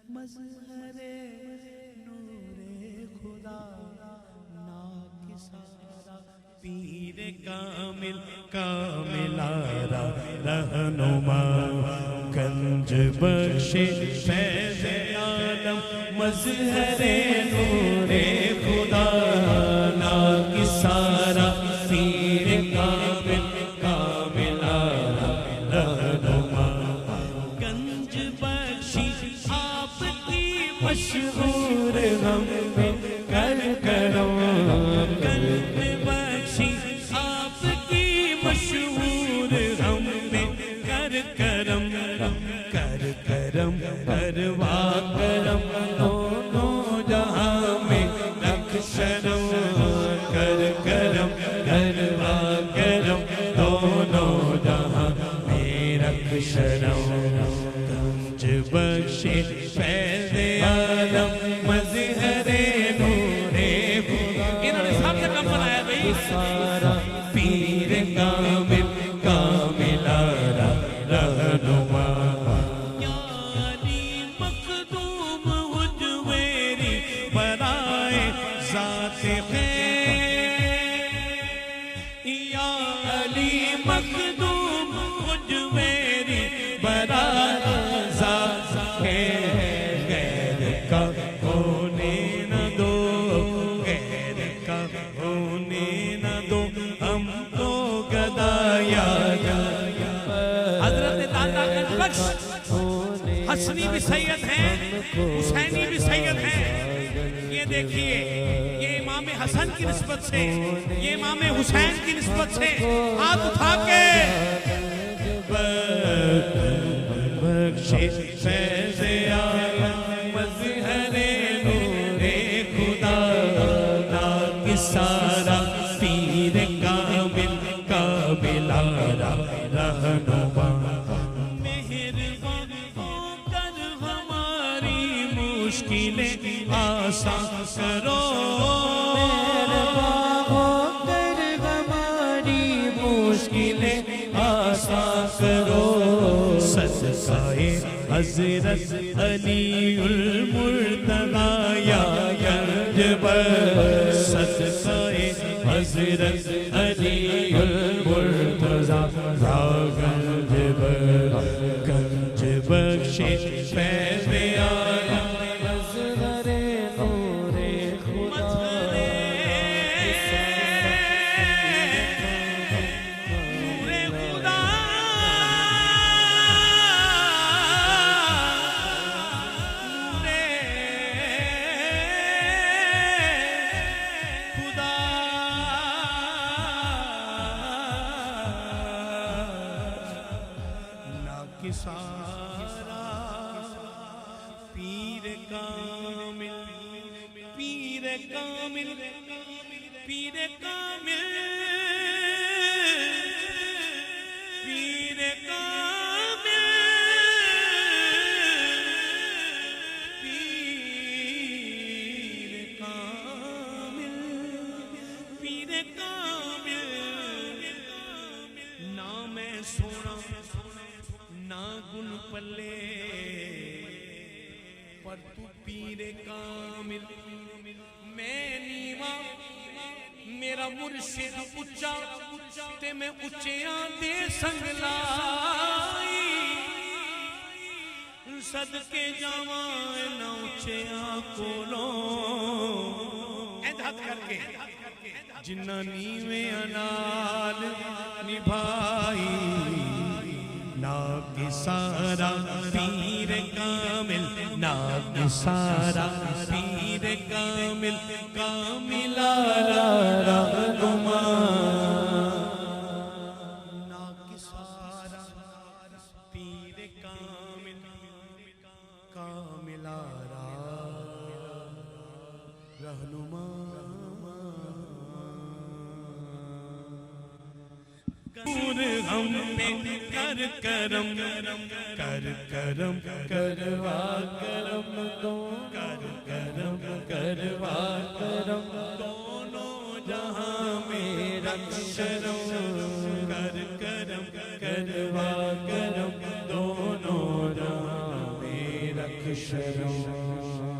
مظہر نور خدا ناکسارا پیر کامل کاملارا رہنما گنج بخش فیض عالم مظہر نور خدا ناکسارا پیر کامل کاملارا رہنما گنج بخشی آپ کی مشہور ہم میں کر کرم گنج بخشی آپ کی مشہور ہم میں کر کرم کر کرم کروا کرم دونوں جہاں میں رکھ شرم کر کرم کروا کرم دونوں جہاں میں رکھ شرم گنج بخش فیض عالم مظہر نور خدا انہوں نے سب سے کم بنایا بھئی سارا پیر کامل کاملارا رہنما یا علی مخدوم حجویری برائے ذات خیر یا علی مخدوم حجویری برائے ذات خیر غیر کا ہونے نہ دو غیر کا ہونے نہ دو ہم کو گدایا حضرت داتا گنج بخش حسنی بھی سید ہیں حسینی بھی سید ہیں یہ دیکھیے یہ امام حسن کی نسبت سے یہ امام حسین کی نسبت سے ہاتھ اٹھا کے بخش فیض عالم مظہر نور خدا ناکسارا پیر کامل کاملارا رہنما مہربان ہو کر ہماری مشکلیں آسان کرو مہربان ہو کر ہماری مشکلیں آسان کرو صدقائے حضرت علی المرتضی یا گنج بخش صدقائے حضرت علی المرتضی یا گنج بخش گنج بخش فیض عالم مظہر نور خدا سارا پیر کامل پیر کامل پیر کامل پیر کامل پیر کامل پیر کامل نام ہے سونا نا گن پلے پر تو پیر کامل میں نیوا میرا مرشد اچھا تے میں اچھیاں دے سنگ لائی صدقے جاوائے نا اچھیاں کولوں اندھت کر کے جنہ نیوے انال نبھائی ناکسارا پیر کامل ناکسارا پیر کامل کاملارا رہنما ناکسارا پیر کامل کاملارا رہنما ہم پہ کر کرم کر کرم کروا کرم دو کر کرم کروا کرم دونوں جہاں میں رکھ شرم کر کرم کروا کرم دونوں جہاں میں رکھ شرم